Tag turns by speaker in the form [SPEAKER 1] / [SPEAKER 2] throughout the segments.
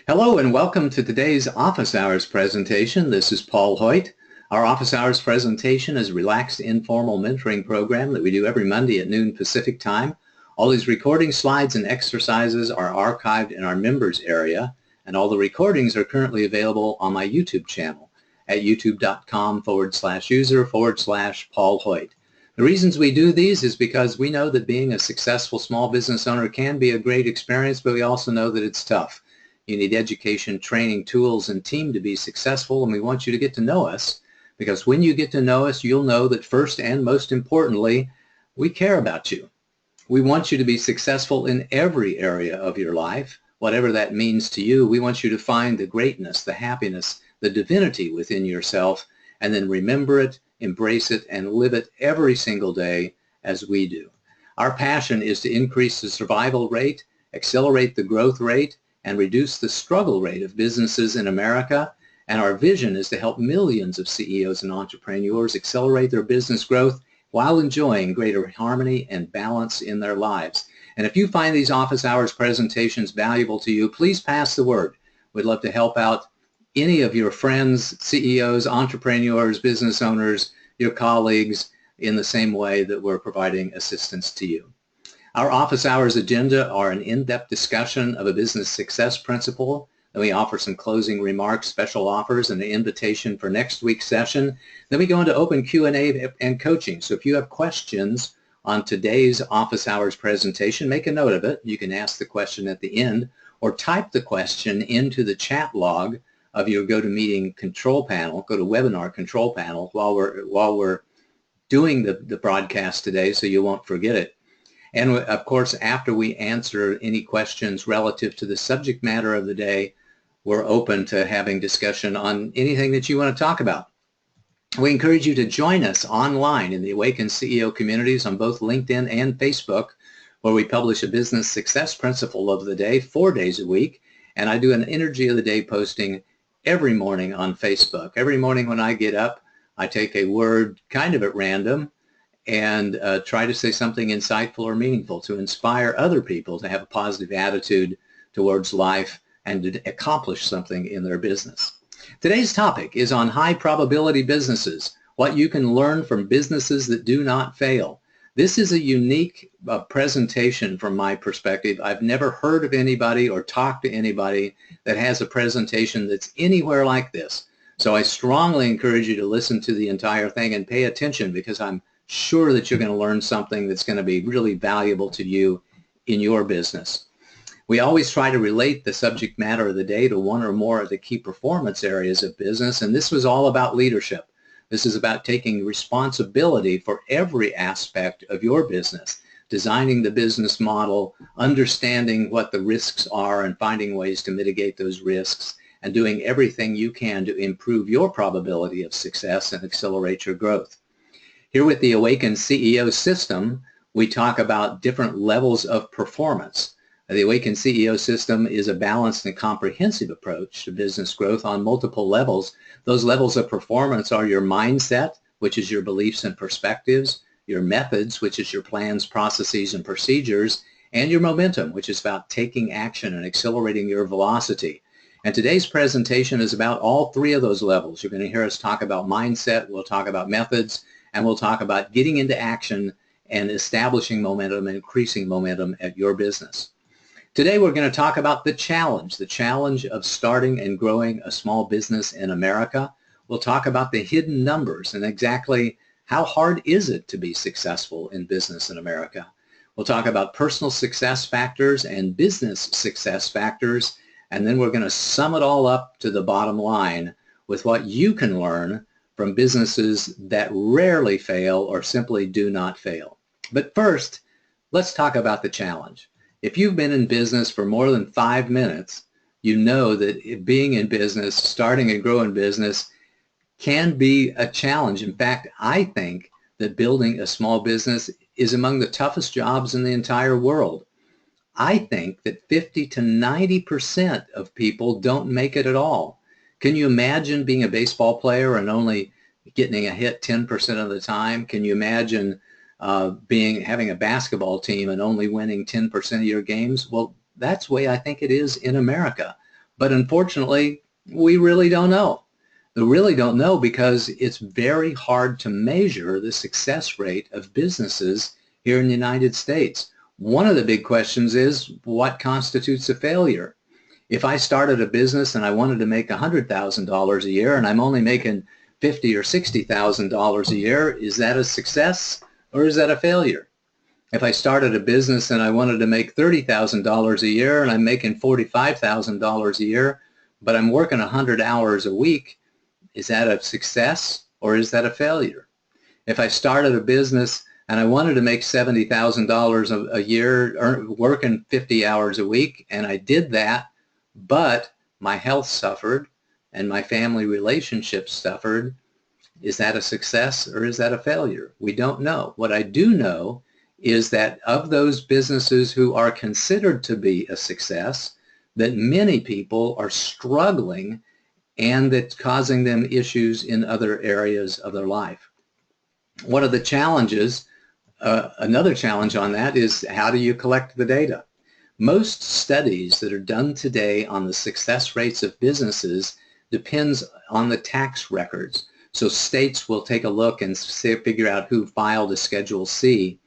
[SPEAKER 1] Hello and welcome to today's Office Hours presentation. This is Paul Hoyt. Our Office Hours presentation is a relaxed, informal mentoring program that we do every Monday at noon Pacific time. All these recording slides and exercises are archived in our members area, and all the recordings are currently available on my YouTube channel at youtube.com/user/Paul Hoyt. The reasons we do these is because we know that being a successful small business owner can be a great experience, but we also know that it's tough. You need education, training, tools, and team to be successful, and we want you to get to know us, because when you get to know us, you'll know that first and most importantly, we care about you. We want you to be successful in every area of your life, whatever that means to you. We want you to find the greatness, the happiness, the divinity within yourself, and then remember it, embrace it, and live it every single day as we do. Our passion is to increase the survival rate, accelerate the growth rate, and reduce the struggle rate of businesses in America. And our vision is to help millions of CEOs and entrepreneurs accelerate their business growth while enjoying greater harmony and balance in their lives. And if you find these office hours presentations valuable to you, please pass the word. We'd love to help out any of your friends, CEOs, entrepreneurs, business owners, your colleagues in the same way that we're providing assistance to you. Our office hours agenda are an in-depth discussion of a business success principle. Then we offer some closing remarks, special offers, and an invitation for next week's session. Then we go into open Q&A and coaching. So if you have questions on today's office hours presentation, make a note of it. You can ask the question at the end or type the question into the chat log of your GoToMeeting control panel, GoToWebinar control panel while we're doing the broadcast today, so you won't forget it. And of course, after we answer any questions relative to the subject matter of the day, we're open to having discussion on anything that you want to talk about. We encourage you to join us online in the Awakened CEO communities on both LinkedIn and Facebook, where we publish a business success principle of the day 4 days a week. And I do an energy of the day posting every morning on Facebook. Every morning when I get up, I take a word kind of at random and try to say something insightful or meaningful to inspire other people to have a positive attitude towards life and to accomplish something in their business. Today's topic is on high probability businesses, what you can learn from businesses that do not fail. This is a unique presentation from my perspective. I've never heard of anybody or talked to anybody that has a presentation that's anywhere like this. So I strongly encourage you to listen to the entire thing and pay attention, because I'm sure that you're going to learn something that's going to be really valuable to you in your business. We always try to relate the subject matter of the day to one or more of the key performance areas of business, and this was all about leadership. This is about taking responsibility for every aspect of your business, designing the business model, understanding what the risks are and finding ways to mitigate those risks, and doing everything you can to improve your probability of success and accelerate your growth. Here with the Awakened CEO system, we talk about different levels of performance. The Awakened CEO system is a balanced and comprehensive approach to business growth on multiple levels. Those levels of performance are your mindset, which is your beliefs and perspectives, your methods, which is your plans, processes, and procedures, and your momentum, which is about taking action and accelerating your velocity. And today's presentation is about all three of those levels. You're going to hear us talk about mindset, we'll talk about methods, and we'll talk about getting into action and establishing momentum and increasing momentum at your business. Today we're going to talk about the challenge of starting and growing a small business in America. We'll talk about the hidden numbers and exactly how hard is it to be successful in business in America. We'll talk about personal success factors and business success factors, and then we're going to sum it all up to the bottom line with what you can learn from businesses that rarely fail or simply do not fail. But first, let's talk about the challenge. If you've been in business for more than 5 minutes, you know that being in business, starting and growing business, can be a challenge. In fact, I think that building a small business is among the toughest jobs in the entire world. I think that 50 to 90% of people don't make it at all. Can you imagine being a baseball player and only getting a hit 10% of the time? Can you imagine having a basketball team and only winning 10% of your games? Well, that's the way I think it is in America. But unfortunately, we really don't know. We really don't know because it's very hard to measure the success rate of businesses here in the United States. One of the big questions is what constitutes a failure? If I started a business and I wanted to make $100,000 a year and I'm only making $50,000 or $60,000 a year, is that a success or is that a failure? If I started a business and I wanted to make $30,000 a year and I'm making $45,000 a year, but I'm working 100 hours a week, is that a success or is that a failure? If I started a business and I wanted to make $70,000 a year, working 50 hours a week, and I did that, but my health suffered and my family relationships suffered, is that a success or is that a failure? We don't know. What I do know is that of those businesses who are considered to be a success, that many people are struggling and that's causing them issues in other areas of their life. One of the challenges, another challenge on that is how do you collect the data? Most studies that are done today on the success rates of businesses depends on the tax records. So states will take a look and figure out who filed a Schedule C,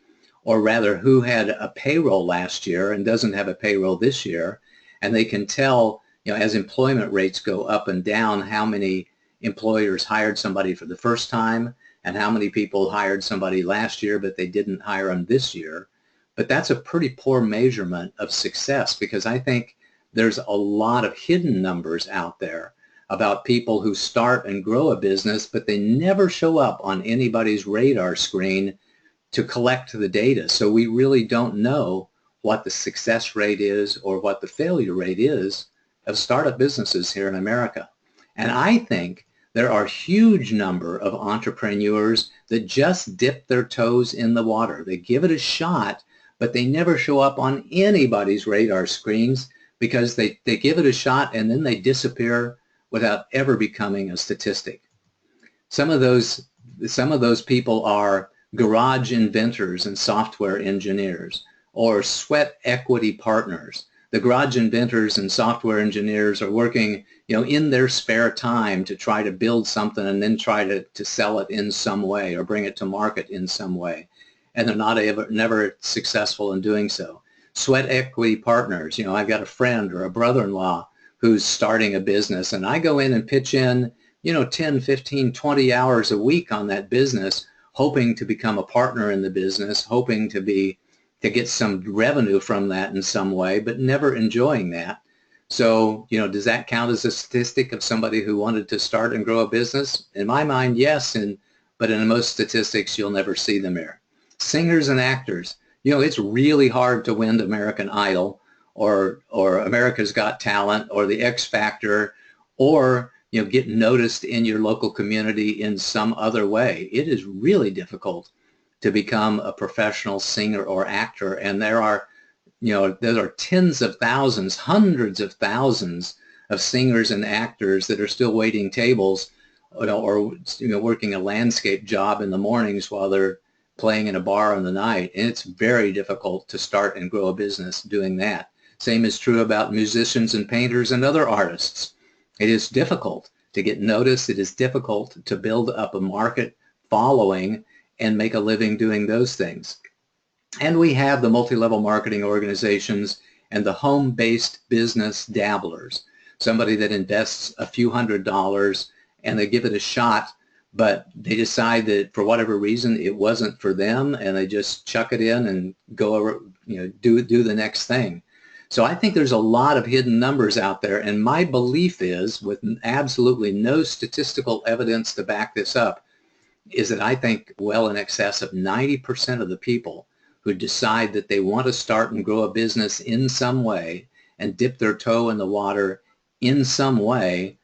[SPEAKER 1] or rather who had a payroll last year and doesn't have a payroll this year, and they can tell, as employment rates go up and down, how many employers hired somebody for the first time and how many people hired somebody last year but they didn't hire them this year. But that's a pretty poor measurement of success, because I think there's a lot of hidden numbers out there about people who start and grow a business, but they never show up on anybody's radar screen to collect the data. So we really don't know what the success rate is or what the failure rate is of startup businesses here in America. And I think there are a huge number of entrepreneurs that just dip their toes in the water. They give it a shot, but they never show up on anybody's radar screens because they give it a shot and then they disappear without ever becoming a statistic. Some of those people are garage inventors and software engineers, or sweat equity partners. The garage inventors and software engineers are working, in their spare time to try to build something and then try to sell it in some way or bring it to market in some way. And they're never successful in doing so. Sweat equity partners, I've got a friend or a brother-in-law who's starting a business, and I go in and pitch in, 10, 15, 20 hours a week on that business, hoping to become a partner in the business, hoping to get some revenue from that in some way, but never enjoying that. So, does that count as a statistic of somebody who wanted to start and grow a business? In my mind, yes, but in most statistics, you'll never see them there. Singers and actors, it's really hard to win American Idol or America's Got Talent or the X Factor, or get noticed in your local community in some other way. It is really difficult to become a professional singer or actor, and there are tens of thousands, hundreds of thousands of singers and actors that are still waiting tables, or working a landscape job in the mornings while they're playing in a bar in the night. And it's very difficult to start and grow a business doing that. Same is true about musicians and painters and other artists. It is difficult to get noticed. It is difficult to build up a market following and make a living doing those things. And we have the multi-level marketing organizations and the home-based business dabblers, somebody that invests a few $100s and they give it a shot, but they decide that for whatever reason it wasn't for them, and they just chuck it in and go, do the next thing. So I think there's a lot of hidden numbers out there, and my belief is, with absolutely no statistical evidence to back this up, is that I think well in excess of 90% of the people who decide that they want to start and grow a business in some way and dip their toe in the water in some way,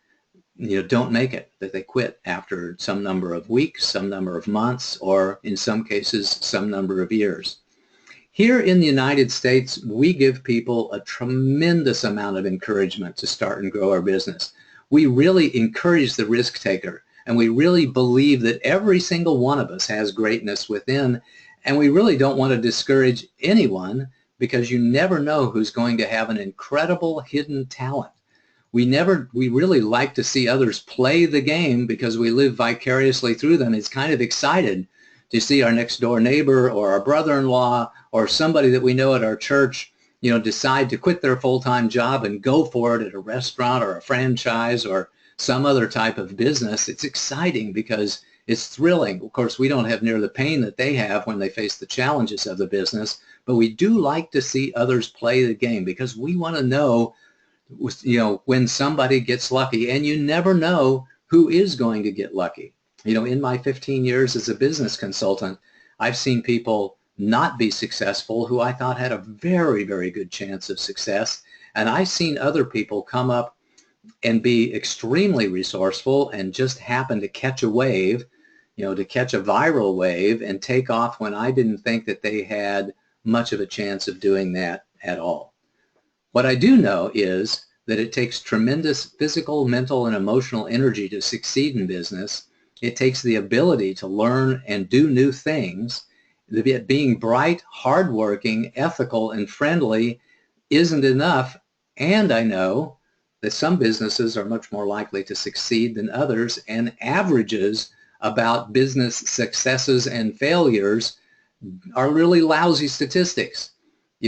[SPEAKER 1] don't make it, that they quit after some number of weeks, some number of months, or in some cases, some number of years. Here in the United States, we give people a tremendous amount of encouragement to start and grow our business. We really encourage the risk taker, and we really believe that every single one of us has greatness within, and we really don't want to discourage anyone, because you never know who's going to have an incredible hidden talent. we really like to see others play the game because we live vicariously through them. It's kind of excited to see our next door neighbor or our brother-in-law or somebody that we know at our church, decide to quit their full-time job and go for it at a restaurant or a franchise or some other type of business. It's exciting because it's thrilling. Of course, we don't have near the pain that they have when they face the challenges of the business, but we do like to see others play the game because we want to know, when somebody gets lucky, and you never know who is going to get lucky. In my 15 years as a business consultant, I've seen people not be successful who I thought had a very, very good chance of success. And I've seen other people come up and be extremely resourceful and just happen to catch a wave, to catch a viral wave and take off when I didn't think that they had much of a chance of doing that at all. What I do know is that it takes tremendous physical, mental, and emotional energy to succeed in business. It takes the ability to learn and do new things. Being bright, hardworking, ethical, and friendly isn't enough. And I know that some businesses are much more likely to succeed than others, and averages about business successes and failures are really lousy statistics.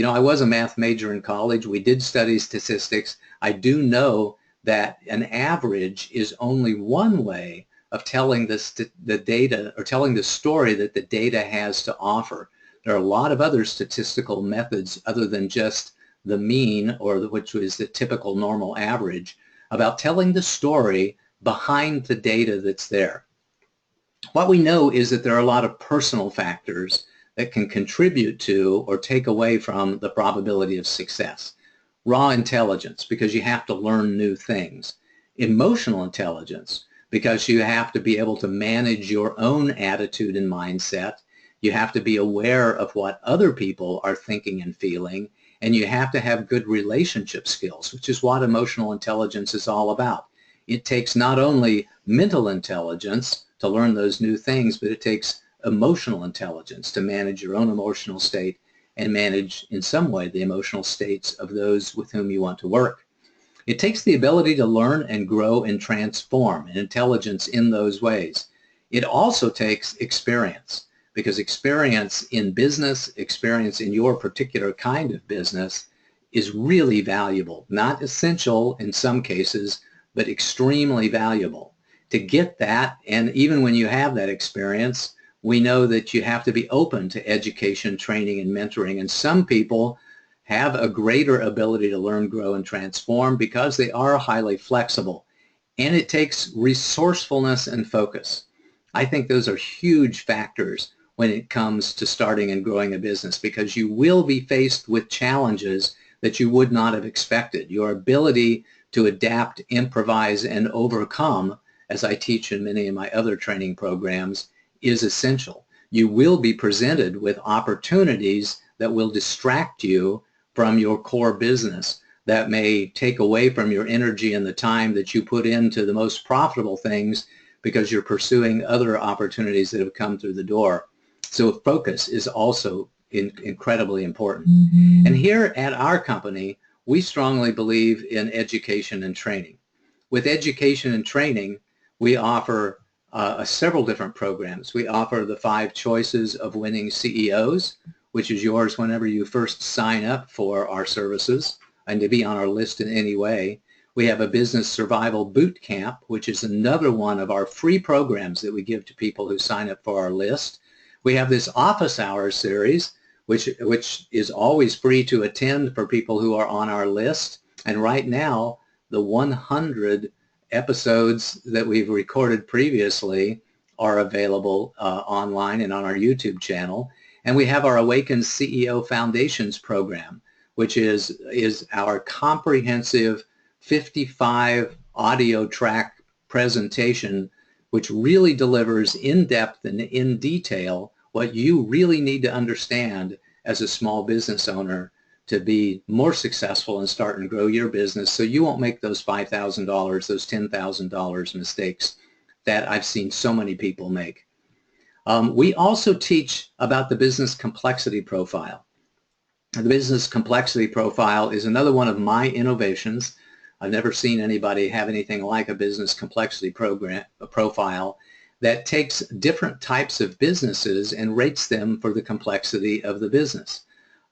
[SPEAKER 1] I was a math major in college. We did study statistics. I do know that an average is only one way of telling the data, or telling the story that the data has to offer. There are a lot of other statistical methods other than just the mean, or which was the typical normal average, about telling the story behind the data that's there. What we know is that there are a lot of personal factors that can contribute to or take away from the probability of success. Raw intelligence, because you have to learn new things. Emotional intelligence, because you have to be able to manage your own attitude and mindset. You have to be aware of what other people are thinking and feeling, and you have to have good relationship skills, which is what emotional intelligence is all about. It takes not only mental intelligence to learn those new things, but it takes emotional intelligence to manage your own emotional state and manage in some way the emotional states of those with whom you want to work. It takes the ability to learn and grow and transform, and intelligence in those ways. It also takes experience, because experience in business, experience in your particular kind of business is really valuable. Not essential in some cases, but extremely valuable. To get that, and even when you have that experience, we know that you have to be open to education, training, and mentoring. And some people have a greater ability to learn, grow, and transform because they are highly flexible. And it takes resourcefulness and focus. I think those are huge factors when it comes to starting and growing a business, because you will be faced with challenges that you would not have expected. Your ability to adapt, improvise, and overcome, as I teach in many of my other training programs, is essential. You will be presented with opportunities that will distract you from your core business, that may take away from your energy and the time that you put into the most profitable things because you're pursuing other opportunities that have come through the door. So focus is also incredibly important. Mm-hmm. And here at our company, we strongly believe in education and training. With education and training, we offer several different programs. We offer the 5 choices of winning CEOs, which is yours whenever you first sign up for our services and to be on our list in any way. We have a business survival boot camp, which is another one of our free programs that we give to people who sign up for our list. We have this office hours series, which is always free to attend for people who are on our list. And right now, the 100 episodes that we've recorded previously are available online and on our YouTube channel. And we have our Awaken CEO Foundations program, which is our comprehensive 55 audio track presentation, which really delivers in depth and in detail what you really need to understand as a small business owner to be more successful and start and grow your business, so you won't make those $5,000, those $10,000 mistakes that I've seen so many people make. We also teach about the business complexity profile. The business complexity profile is another one of my innovations. I've never seen anybody have anything like a business complexity profile that takes different types of businesses and rates them for the complexity of the business.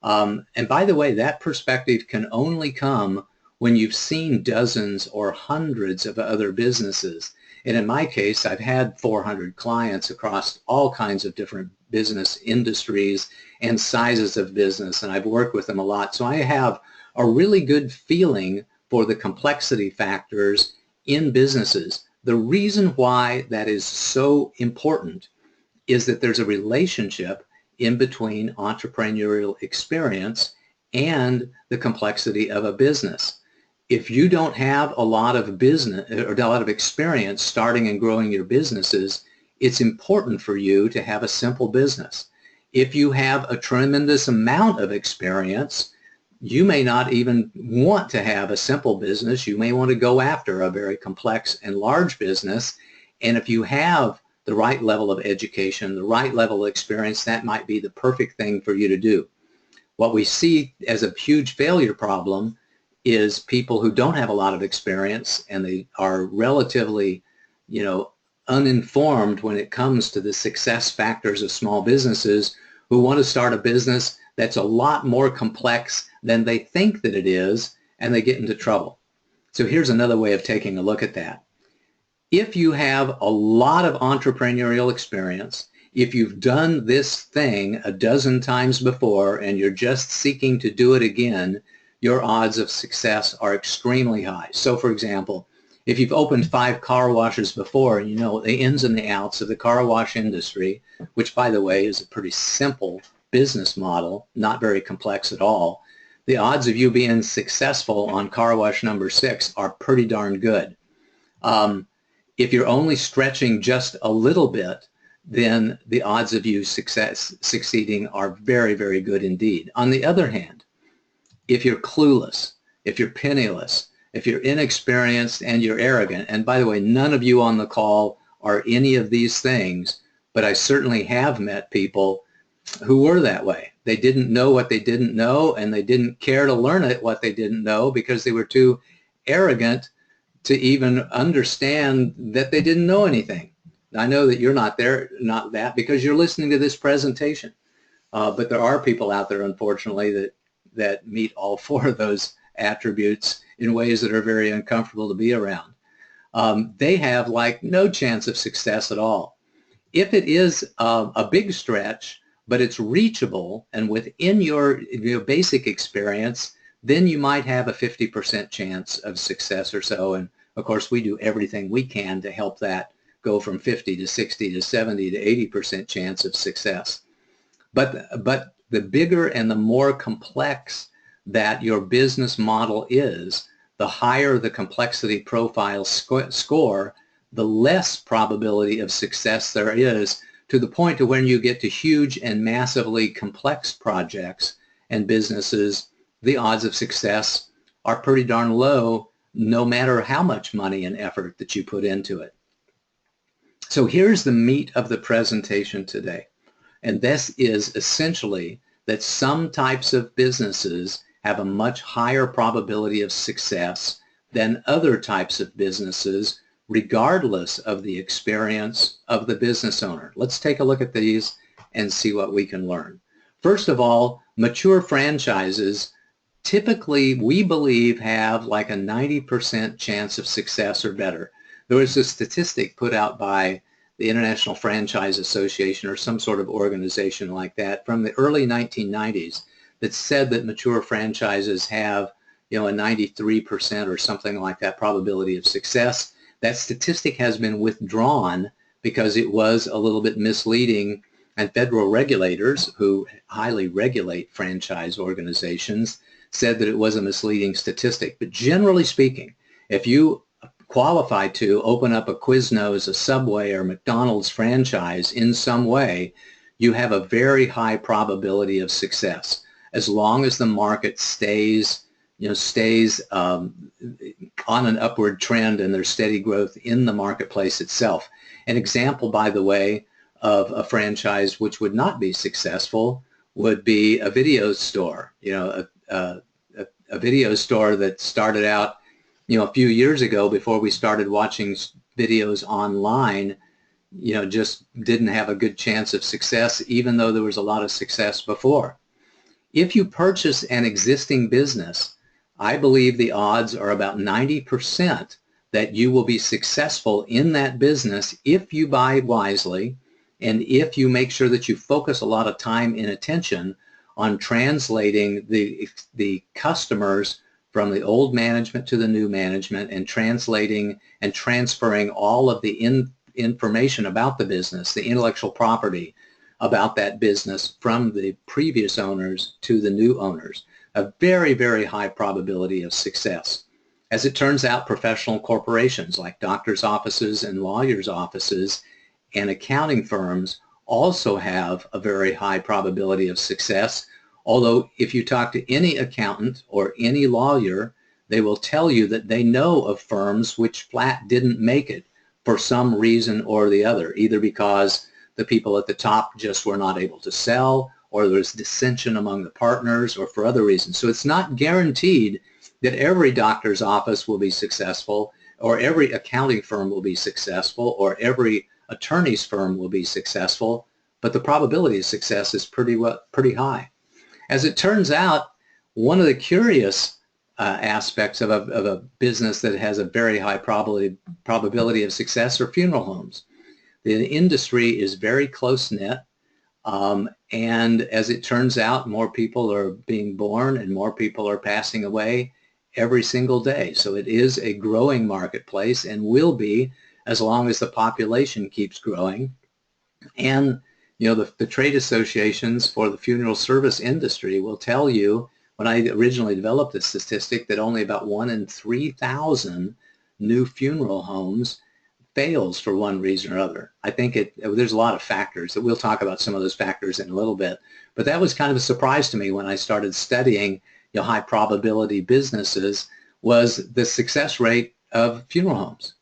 [SPEAKER 1] And by the way, that perspective can only come when you've seen dozens or hundreds of other businesses. And in my case, I've had 400 clients across all kinds of different business industries and sizes of business, and I've worked with them a lot. So I have a really good feeling for the complexity factors in businesses. The reason why that is so important is that there's a relationship in between entrepreneurial experience and the complexity of a business. If you don't have a lot of business or a lot of experience starting and growing your businesses, it's important for you to have a simple business. If you have a tremendous amount of experience, you may not even want to have a simple business. You may want to go after a very complex and large business. And if you have the right level of education, the right level of experience, that might be the perfect thing for you to do. What we see as a huge failure problem is people who don't have a lot of experience and they are relatively, uninformed when it comes to the success factors of small businesses, who want to start a business that's a lot more complex than they think that it is, and they get into trouble. So here's another way of taking a look at that. If you have a lot of entrepreneurial experience, if you've done this thing a dozen times before and you're just seeking to do it again, your odds of success are extremely high. So for example, if you've opened 5 car washes before and you know the ins and the outs of the car wash industry, which by the way is a pretty simple business model, not very complex at all, the odds of you being successful on car wash number 6 are pretty darn good. If you're only stretching just a little bit, then the odds of you succeeding are very, very good indeed. On the other hand, if you're clueless, if you're penniless, if you're inexperienced and you're arrogant, and by the way, none of you on the call are any of these things, but I certainly have met people who were that way. They didn't know what they didn't know, and they didn't care to learn what they didn't know because they were too arrogant to even understand that they didn't know anything. I know that you're not that because you're listening to this presentation. But there are people out there, unfortunately, that meet all 4 of those attributes in ways that are very uncomfortable to be around. They have like no chance of success at all. If it is a big stretch, but it's reachable and within your basic experience, then you might have a 50% chance of success or so. And of course, we do everything we can to help that go from 50 to 60 to 70 to 80% chance of success. But the bigger and the more complex that your business model is, the higher the complexity profile score, the less probability of success there is, to the point to when you get to huge and massively complex projects and businesses, the odds of success are pretty darn low, no matter how much money and effort that you put into it. So here's the meat of the presentation today. And this is essentially that some types of businesses have a much higher probability of success than other types of businesses, regardless of the experience of the business owner. Let's take a look at these and see what we can learn. First of all, mature franchises typically, we believe, have like a 90% chance of success or better. There was a statistic put out by the International Franchise Association or some sort of organization like that from the early 1990s that said that mature franchises have, a 93% or something like that probability of success. That statistic has been withdrawn because it was a little bit misleading, and federal regulators who highly regulate franchise organizations said that it was a misleading statistic. But generally speaking, if you qualify to open up a Quiznos, a Subway, or McDonald's franchise in some way, you have a very high probability of success as long as the market stays on an upward trend and there's steady growth in the marketplace itself. An example, by the way, of a franchise which would not be successful would be a video store. A video store that started out a few years ago, before we started watching videos online, just didn't have a good chance of success, even though there was a lot of success before. If you purchase an existing business, I believe the odds are about 90% that you will be successful in that business if you buy wisely and if you make sure that you focus a lot of time and attention on translating the customers from the old management to the new management, and translating and transferring all of the information about the business, the intellectual property about that business from the previous owners to the new owners. A very, very high probability of success. As it turns out, professional corporations like doctors' offices and lawyers' offices and accounting firms also have a very high probability of success. Although if you talk to any accountant or any lawyer, they will tell you that they know of firms which flat didn't make it for some reason or the other, either because the people at the top just were not able to sell, or there was dissension among the partners, or for other reasons. So it's not guaranteed that every doctor's office will be successful, or every accounting firm will be successful, or every attorney's firm will be successful, but the probability of success is pretty high. As it turns out, one of the curious aspects of a business that has a very high probability of success are funeral homes. The industry is very close-knit, and as it turns out, more people are being born and more people are passing away every single day. So it is a growing marketplace, and will be as long as the population keeps growing. And the trade associations for the funeral service industry will tell you, when I originally developed this statistic, that only about 1 in 3,000 new funeral homes fails for one reason or other. I think there's a lot of factors that we'll talk about, some of those factors in a little bit, but that was kind of a surprise to me when I started studying high probability businesses, was the success rate of funeral homes.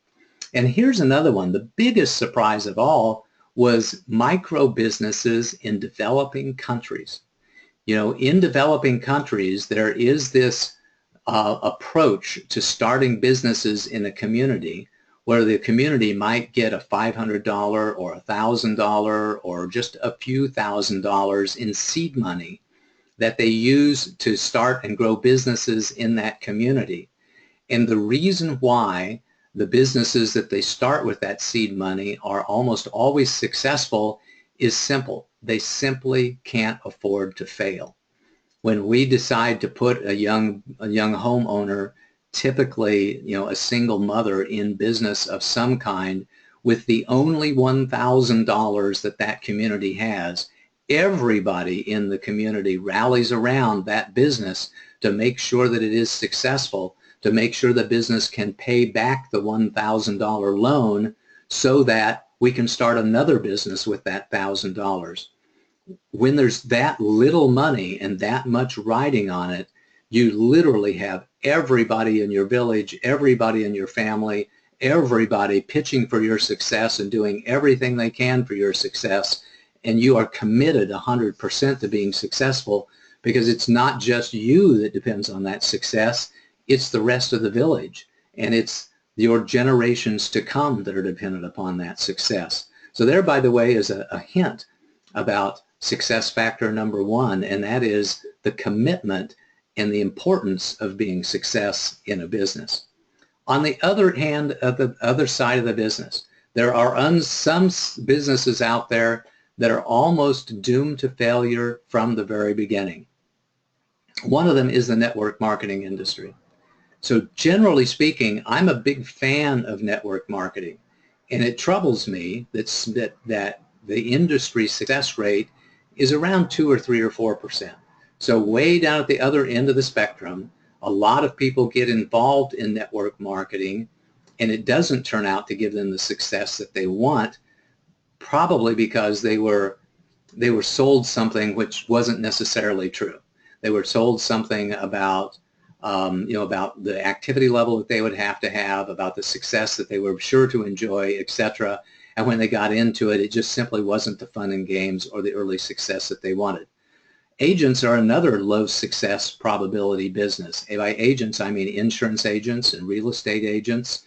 [SPEAKER 1] And here's another one. The biggest surprise of all was micro businesses in developing countries. In developing countries, there is this approach to starting businesses in a community where the community might get a $500 or $1,000 or just a few $1,000s in seed money that they use to start and grow businesses in that community. And the reason why the businesses that they start with that seed money are almost always successful is simple. They simply can't afford to fail. When we decide to put a young homeowner, typically a single mother, in business of some kind with the only $1,000 that community has, everybody in the community rallies around that business to make sure that it is successful, to make sure the business can pay back the $1,000 loan so that we can start another business with that $1,000. When there's that little money and that much riding on it, you literally have everybody in your village, everybody in your family, everybody pitching for your success and doing everything they can for your success. And you are committed 100% to being successful, because it's not just you that depends on that success. It's the rest of the village, and it's your generations to come that are dependent upon that success. So there, by the way, is a hint about success factor number one, and that is the commitment and the importance of being success in a business. On the other hand, of the other side of the business, there are some businesses out there that are almost doomed to failure from the very beginning. One of them is the network marketing industry. So generally speaking, I'm a big fan of network marketing, and it troubles me that the industry success rate is around 2 or 3 or 4%. So way down at the other end of the spectrum, a lot of people get involved in network marketing, and it doesn't turn out to give them the success that they want, probably because they were sold something which wasn't necessarily true. They were sold something about about the activity level that they would have to have, about the success that they were sure to enjoy, etc. And when they got into it, it just simply wasn't the fun and games or the early success that they wanted. Agents are another low success probability business. And by agents, I mean insurance agents and real estate agents.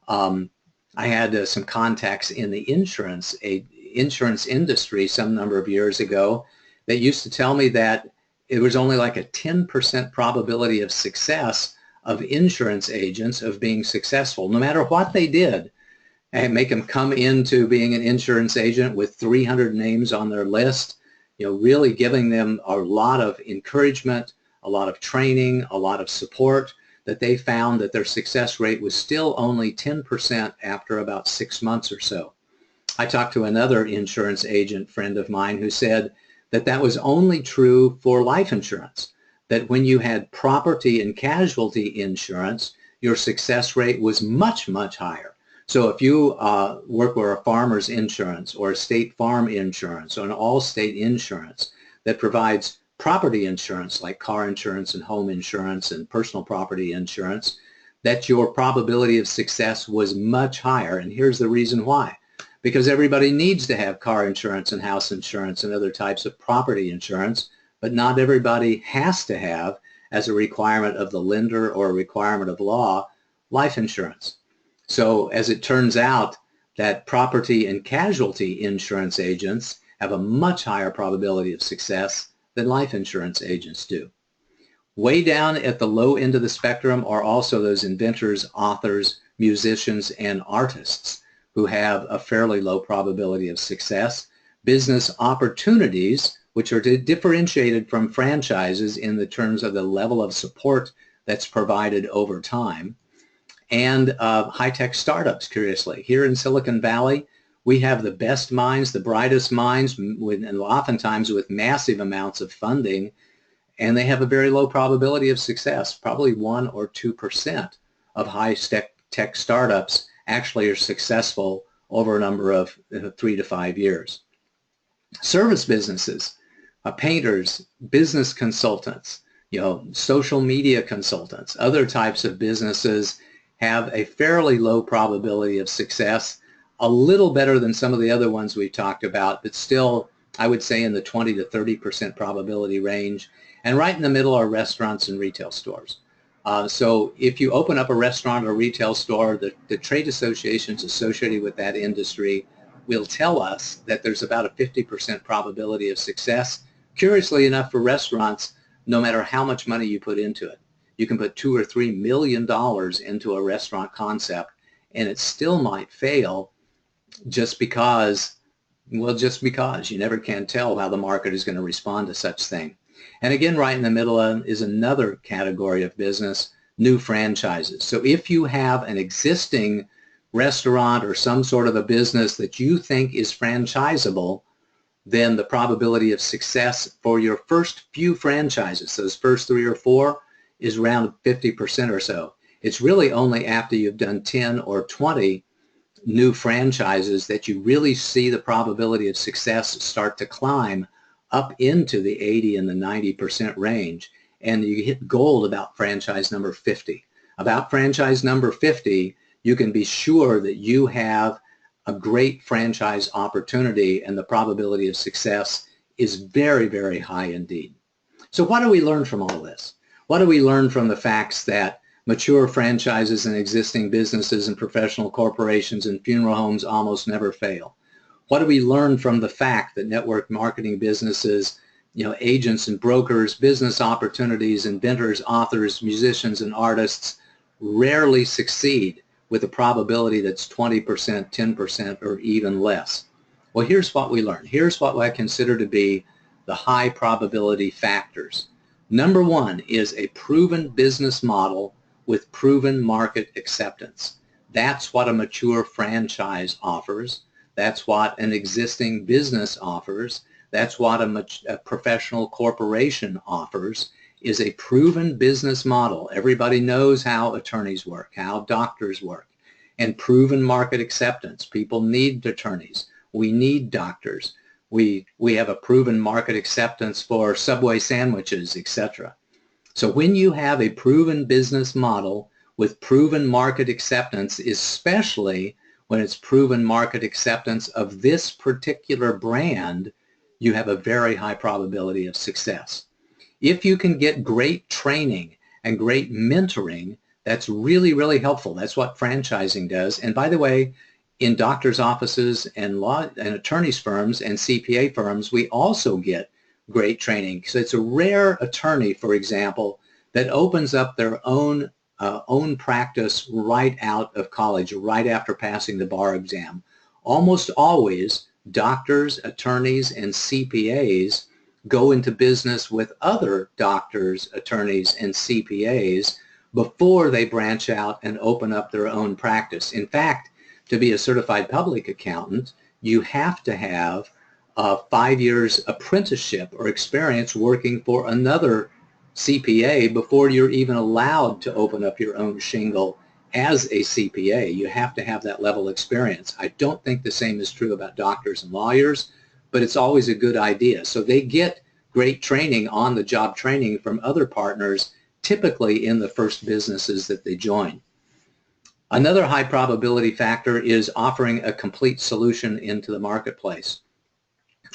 [SPEAKER 1] I had some contacts in the insurance industry some number of years ago that used to tell me that it was only like a 10% probability of success of insurance agents of being successful, no matter what they did, and make them come into being an insurance agent with 300 names on their list, really giving them a lot of encouragement, a lot of training, a lot of support, that they found that their success rate was still only 10% after about 6 months or so. I talked to another insurance agent friend of mine who said that that was only true for life insurance, that when you had property and casualty insurance, your success rate was much, much higher. So if you work with a farmer's insurance or a state farm insurance or an all-state insurance that provides property insurance like car insurance and home insurance and personal property insurance, that your probability of success was much higher. And here's the reason why. Because everybody needs to have car insurance and house insurance and other types of property insurance, but not everybody has to have, as a requirement of the lender or a requirement of law, life insurance. So as it turns out, that property and casualty insurance agents have a much higher probability of success than life insurance agents do. Way down at the low end of the spectrum are also those inventors, authors, musicians, and artists who have a fairly low probability of success. Business opportunities, which are differentiated from franchises in the terms of the level of support that's provided over time. And high-tech startups, curiously. Here in Silicon Valley, we have the best minds, the brightest minds, and oftentimes with massive amounts of funding, and they have a very low probability of success. Probably 1 or 2% of high-tech startups actually are successful over a number of 3 to 5 years. Service businesses, painters, business consultants, social media consultants, other types of businesses have a fairly low probability of success, a little better than some of the other ones we've talked about, but still, I would say in the 20 to 30% probability range. And right in the middle are restaurants and retail stores. So if you open up a restaurant or retail store, the trade associations associated with that industry will tell us that there's about a 50% probability of success. Curiously enough, for restaurants, no matter how much money you put into it, you can put $2 or $3 million into a restaurant concept, and it still might fail just because you never can tell how the market is going to respond to such thing. And again, right in the middle is another category of business, new franchises. So if you have an existing restaurant or some sort of a business that you think is franchisable, then the probability of success for your first few franchises, those first 3 or 4, is around 50% or so. It's really only after you've done 10 or 20 new franchises that you really see the probability of success start to climb up into the 80 and the 90% range, and you hit gold about franchise number 50. About franchise number 50, you can be sure that you have a great franchise opportunity, and the probability of success is very, very high indeed. So what do we learn from all this? What do we learn from the facts that mature franchises and existing businesses and professional corporations and funeral homes almost never fail? What do we learn from the fact that network marketing businesses, agents and brokers, business opportunities, inventors, authors, musicians, and artists rarely succeed with a probability that's 20%, 10%, or even less? Well, here's what we learned. Here's what I consider to be the high probability factors. Number 1 is a proven business model with proven market acceptance. That's what a mature franchise offers. That's what an existing business offers. That's what a professional corporation offers, is a proven business model. Everybody knows how attorneys work, how doctors work, and proven market acceptance. People need attorneys. We need doctors. We have a proven market acceptance for Subway sandwiches, etc. So when you have a proven business model with proven market acceptance, especially when it's proven market acceptance of this particular brand, you have a very high probability of success. If you can get great training and great mentoring, that's really, really helpful. That's what franchising does. And by the way, in doctors' offices and law and attorneys' firms and CPA firms, we also get great training. So it's a rare attorney, for example, that opens up their own practice right out of college, right after passing the bar exam. Almost always, doctors, attorneys, and CPAs go into business with other doctors, attorneys, and CPAs before they branch out and open up their own practice. In fact, to be a certified public accountant, you have to have 5 years apprenticeship or experience working for another CPA before you're even allowed to open up your own shingle as a CPA. You have to have that level of experience. I don't think the same is true about doctors and lawyers, but it's always a good idea. So they get great training, on the job training, from other partners, typically in the first businesses that they join. Another high probability factor is offering a complete solution into the marketplace.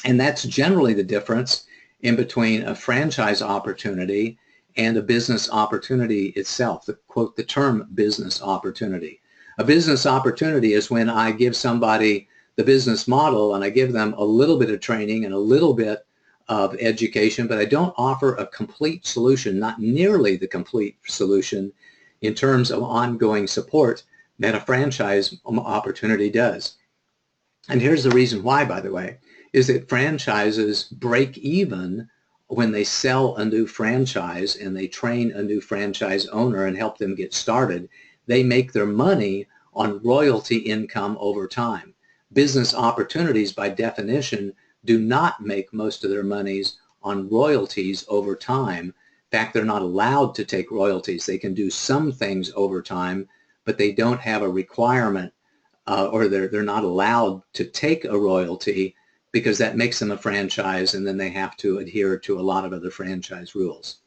[SPEAKER 1] And that's generally the difference in between a franchise opportunity and a business opportunity itself, the term business opportunity. A business opportunity is when I give somebody the business model and I give them a little bit of training and a little bit of education, but I don't offer a complete solution, not nearly the complete solution in terms of ongoing support that a franchise opportunity does. And here's the reason why, by the way, is that franchises break even when they sell a new franchise and they train a new franchise owner and help them get started. They make their money on royalty income over time. Business opportunities, by definition, do not make most of their monies on royalties over time. In fact, they're not allowed to take royalties. They can do some things over time, but they don't have a requirement or they're not allowed to take a royalty, because that makes them a franchise and then they have to adhere to a lot of other franchise rules.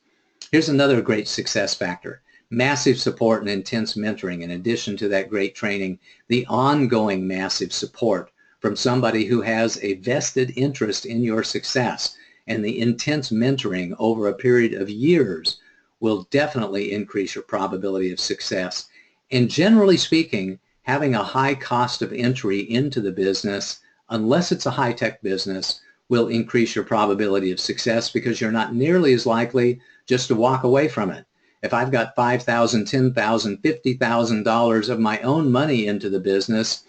[SPEAKER 1] Here's another great success factor: massive support and intense mentoring. In addition to that great training, the ongoing massive support from somebody who has a vested interest in your success, and the intense mentoring over a period of years will definitely increase your probability of success. And generally speaking, having a high cost of entry into the business, unless it's a high-tech business, will increase your probability of success, because you're not nearly as likely just to walk away from it. If I've got $5,000, $10,000, $50,000 of my own money into the business,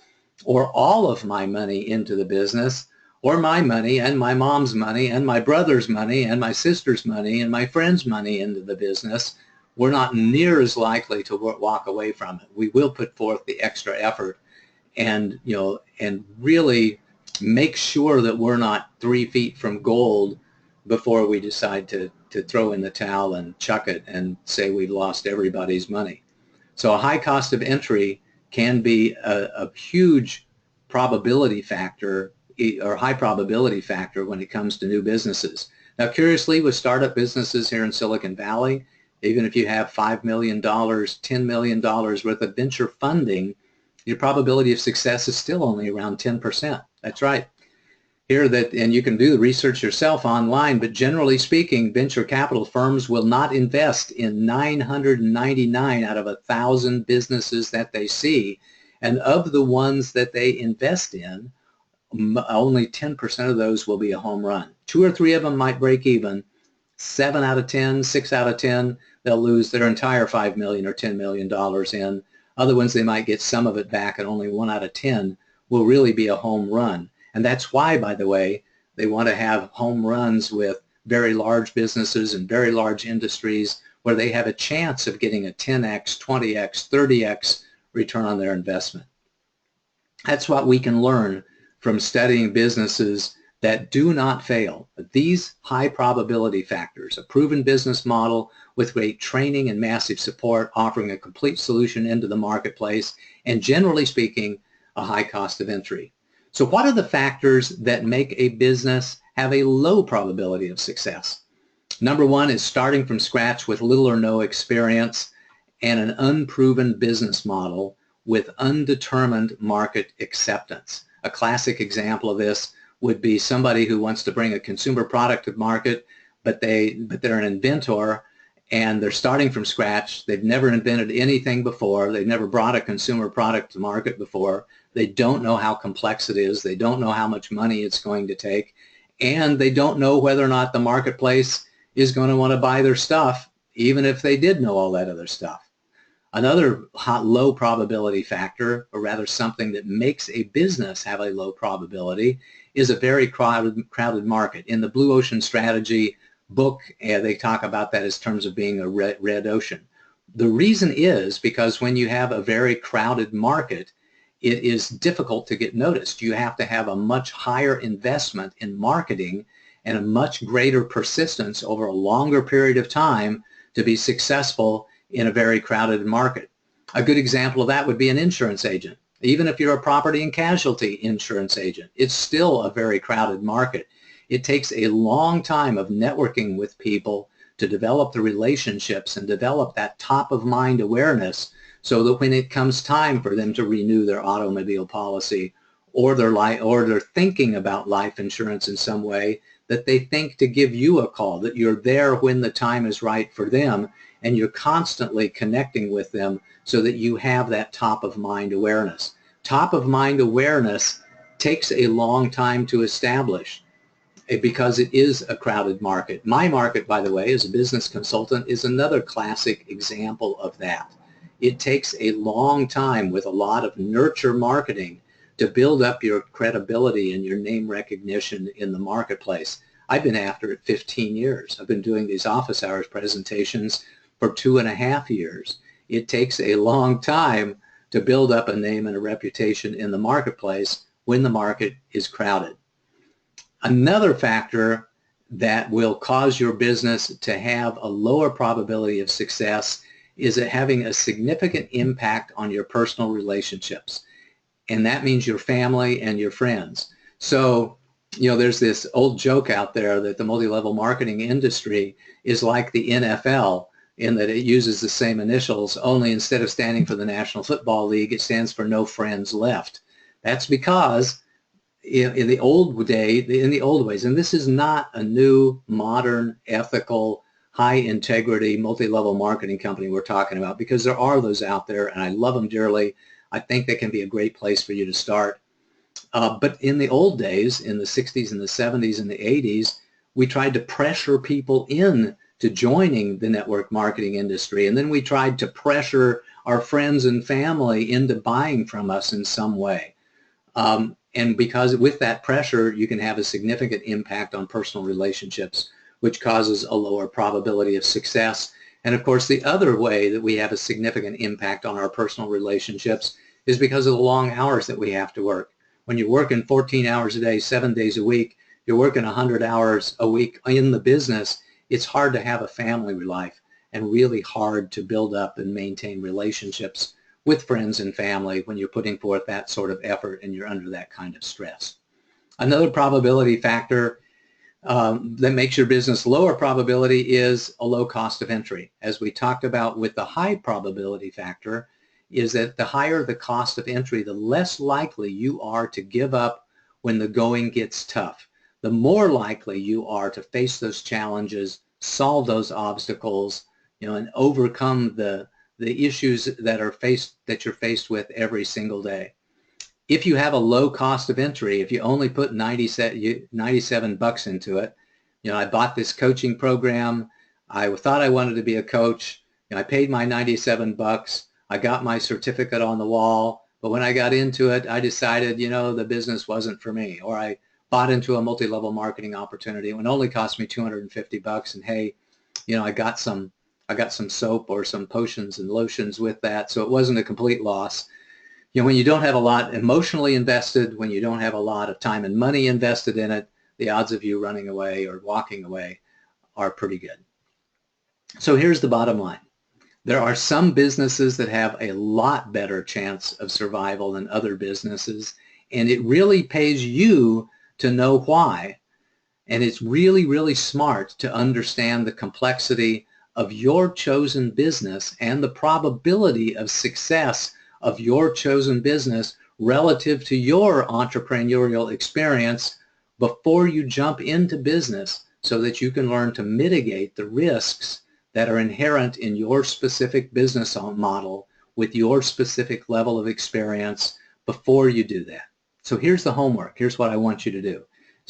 [SPEAKER 1] or all of my money into the business, or my money and my mom's money and my brother's money and my sister's money and my friend's money into the business, we're not near as likely to walk away from it. We will put forth the extra effort and really make sure that we're not 3 feet from gold before we decide to throw in the towel and chuck it and say we've lost everybody's money. So a high cost of entry can be a huge probability factor, or high probability factor, when it comes to new businesses. Now, curiously, with startup businesses here in Silicon Valley, even if you have $5 million, $10 million worth of venture funding, your probability of success is still only around 10%. That's right. Here, and you can do the research yourself online, but generally speaking, venture capital firms will not invest in 999 out of 1,000 businesses that they see. And of the ones that they invest in, only 10% of those will be a home run. 2 or 3 of them might break even. 7 out of 10, 6 out of 10, they'll lose their entire $5 million or $10 million in. Other ones, they might get some of it back, and only 1 out of 10 will really be a home run. And that's why, by the way, they want to have home runs with very large businesses and very large industries where they have a chance of getting a 10x, 20x, 30x return on their investment. That's what we can learn from studying businesses that do not fail. These high probability factors: a proven business model with great training and massive support, offering a complete solution into the marketplace, and generally speaking, a high cost of entry. So what are the factors that make a business have a low probability of success? Number 1 is starting from scratch with little or no experience and an unproven business model with undetermined market acceptance. A classic example of this would be somebody who wants to bring a consumer product to market, but they're an inventor and they're starting from scratch. They've never invented anything before. They've never brought a consumer product to market before. They don't know how complex it is. They don't know how much money it's going to take. And they don't know whether or not the marketplace is going to want to buy their stuff, even if they did know all that other stuff. Another low probability factor, or rather something that makes a business have a low probability, is a very crowded market. In the Blue Ocean Strategy book, they talk about that as terms of being a red ocean. The reason is because when you have a very crowded market, it is difficult to get noticed. You have to have a much higher investment in marketing and a much greater persistence over a longer period of time to be successful in a very crowded market. A good example of that would be an insurance agent. Even if you're a property and casualty insurance agent, it's still a very crowded market. It takes a long time of networking with people to develop the relationships and develop that top-of-mind awareness so that when it comes time for them to renew their automobile policy or they're thinking about life insurance in some way, that they think to give you a call, that you're there when the time is right for them, and you're constantly connecting with them so that you have that top-of-mind awareness. Top-of-mind awareness takes a long time to establish because it is a crowded market. My market, by the way, as a business consultant, is another classic example of that. It takes a long time with a lot of nurture marketing to build up your credibility and your name recognition in the marketplace. I've been after it 15 years. I've been doing these office hours presentations for 2.5 years. It takes a long time to build up a name and a reputation in the marketplace when the market is crowded. Another factor that will cause your business to have a lower probability of success is it having a significant impact on your personal relationships. And that means your family and your friends. So, there's this old joke out there that the multi-level marketing industry is like the NFL in that it uses the same initials, only instead of standing for the National Football League, it stands for No Friends Left. That's because in the old ways, and this is not a new, modern, ethical, high-integrity, multi-level marketing company we're talking about, because there are those out there, and I love them dearly. I think they can be a great place for you to start. But in the old days, in the 60s and the 70s and the 80s, we tried to pressure people in to joining the network marketing industry, and then we tried to pressure our friends and family into buying from us in some way. And because with that pressure, you can have a significant impact on personal relationships, which causes a lower probability of success. And of course, the other way that we have a significant impact on our personal relationships is because of the long hours that we have to work. When you're working 14 hours a day, 7 days a week, you're working 100 hours a week in the business, it's hard to have a family life and really hard to build up and maintain relationships with friends and family when you're putting forth that sort of effort and you're under that kind of stress. Another probability factor that makes your business lower probability is a low cost of entry. As we talked about with the high probability factor, is that the higher the cost of entry, the less likely you are to give up when the going gets tough. The more likely you are to face those challenges, solve those obstacles, and overcome the issues that you're faced with every single day. If you have a low cost of entry, if you only put 97 bucks into it, I bought this coaching program. I thought I wanted to be a coach. I paid my 97 bucks. I got my certificate on the wall. But when I got into it, I decided, the business wasn't for me. Or I bought into a multi-level marketing opportunity. It would only cost me 250 bucks. And hey, I got some soap or some potions and lotions with that. So it wasn't a complete loss. When you don't have a lot emotionally invested, when you don't have a lot of time and money invested in it, the odds of you running away or walking away are pretty good. So here's the bottom line. There are some businesses that have a lot better chance of survival than other businesses, and it really pays you to know why. And it's really, really smart to understand the complexity of your chosen business and the probability of success of your chosen business relative to your entrepreneurial experience before you jump into business so that you can learn to mitigate the risks that are inherent in your specific business model with your specific level of experience before you do that. So here's the homework. Here's what I want you to do.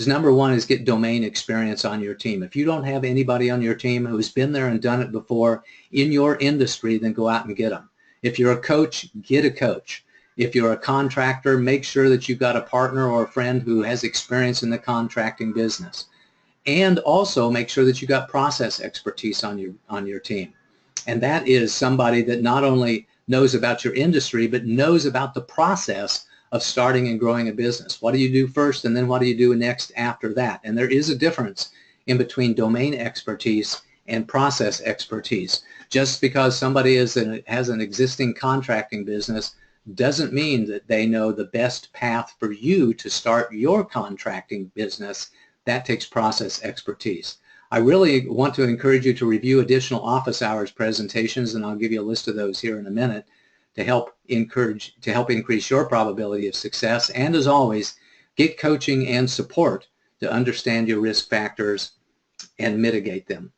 [SPEAKER 1] Number one is get domain experience on your team. If you don't have anybody on your team who's been there and done it before in your industry, then go out and get them. If you're a coach, get a coach. If you're a contractor, make sure that you've got a partner or a friend who has experience in the contracting business. And also make sure that you got process expertise on your team. And that is somebody that not only knows about your industry, but knows about the process of starting and growing a business. What do you do first, and then what do you do next after that? And there is a difference in between domain expertise and process expertise. Just because somebody has an existing contracting business doesn't mean that they know the best path for you to start your contracting business. That takes process expertise. I really want to encourage you to review additional office hours presentations, and I'll give you a list of those here in a minute to help increase your probability of success. And as always, get coaching and support to understand your risk factors and mitigate them.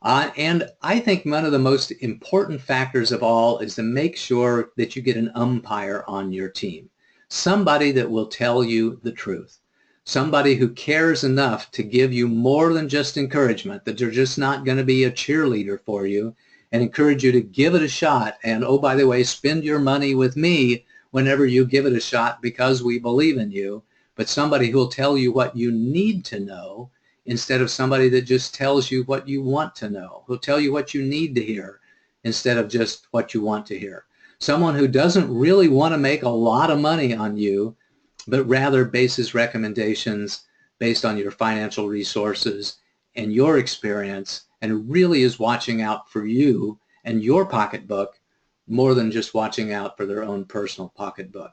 [SPEAKER 1] And I think one of the most important factors of all is to make sure that you get an umpire on your team, somebody that will tell you the truth, somebody who cares enough to give you more than just encouragement, that they're just not going to be a cheerleader for you, and encourage you to give it a shot. And oh, by the way, spend your money with me whenever you give it a shot because we believe in you. But somebody who will tell you what you need to know instead of somebody that just tells you what you want to know, who'll tell you what you need to hear instead of just what you want to hear. Someone who doesn't really want to make a lot of money on you, but rather bases recommendations based on your financial resources and your experience, and really is watching out for you and your pocketbook more than just watching out for their own personal pocketbook.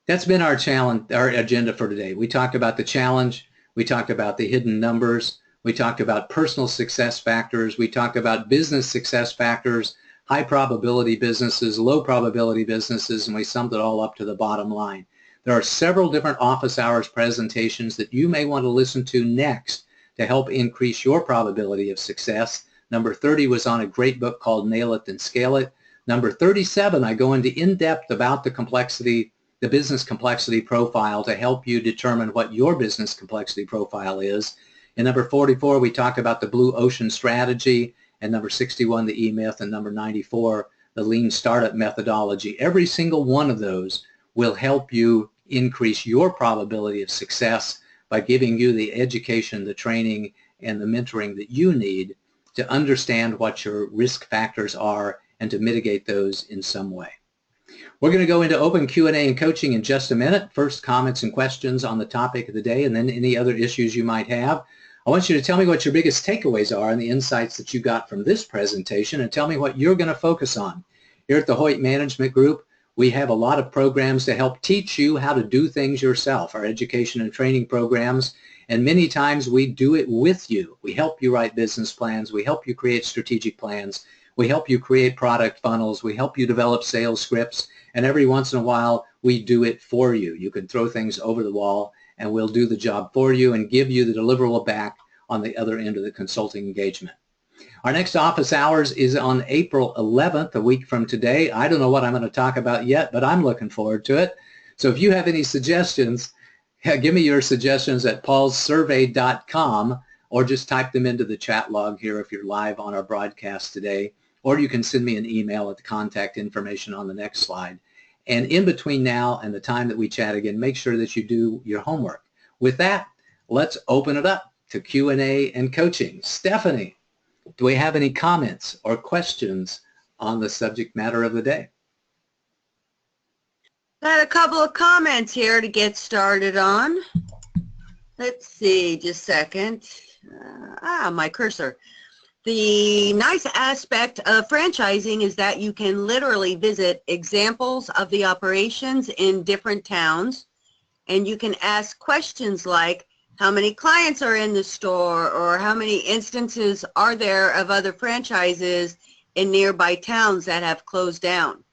[SPEAKER 1] That's been our challenge, our agenda for today. We talked about the challenge, we talked about the hidden numbers, we talked about personal success factors, we talked about business success factors, high probability businesses, low probability businesses, and we summed it all up to the bottom line. There are several different office hours presentations that you may want to listen to next to help increase your probability of success. Number 30 was on a great book called Nail It and Scale It. Number 37, I go into in-depth about the complexity, the business complexity profile to help you determine what your business complexity profile is. In number 44, we talk about the blue ocean strategy, and number 61, the E-Myth, and number 94, the lean startup methodology. Every single one of those will help you increase your probability of success by giving you the education, the training, and the mentoring that you need to understand what your risk factors are and to mitigate those in some way. We're going to go into open Q&A and coaching in just a minute. First, comments and questions on the topic of the day, and then any other issues you might have. I want you to tell me what your biggest takeaways are and the insights that you got from this presentation, and tell me what you're going to focus on. Here at the Hoyt Management Group, we have a lot of programs to help teach you how to do things yourself, our education and training programs, and many times we do it with you. We help you write business plans. We help you create strategic plans. We help you create product funnels. We help you develop sales scripts, and every once in a while we do it for you. You can throw things over the wall and we'll do the job for you and give you the deliverable back on the other end of the consulting engagement. Our next office hours is on April 11th, a week from today. I don't know what I'm going to talk about yet, but I'm looking forward to it. So if you have any suggestions, give me your suggestions at paulsurvey.com, or just type them into the chat log here if you're live on our broadcast today, or you can send me an email at the contact information on the next slide. And in between now and the time that we chat again, make sure that you do your homework. With that, let's open it up to Q&A and coaching. Stephanie, do we have any comments or questions on the subject matter of the day?
[SPEAKER 2] Got a couple of comments here to get started on. Let's see, just a second. My cursor. The nice aspect of franchising is that you can literally visit examples of the operations in different towns, and you can ask questions like, how many clients are in the store, or how many instances are there of other franchises in nearby towns that have closed down?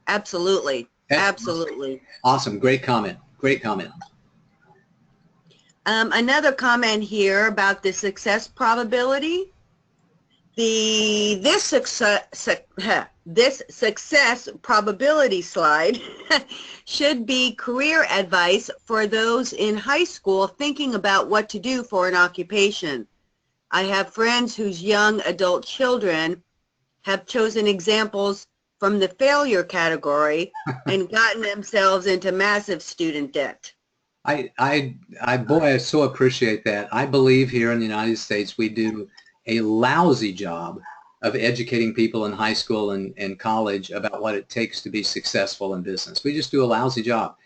[SPEAKER 2] Absolutely. Absolutely.
[SPEAKER 1] Awesome. Great comment. Great comment.
[SPEAKER 2] Another comment here about the success probability. This success probability slide should be career advice for those in high school thinking about what to do for an occupation. I have friends whose young adult children have chosen examples from the failure category and gotten themselves into massive student debt.
[SPEAKER 1] Boy, I so appreciate that. I believe here in the United States we do a lousy job of educating people in high school and college about what it takes to be successful in business. We just do a lousy job.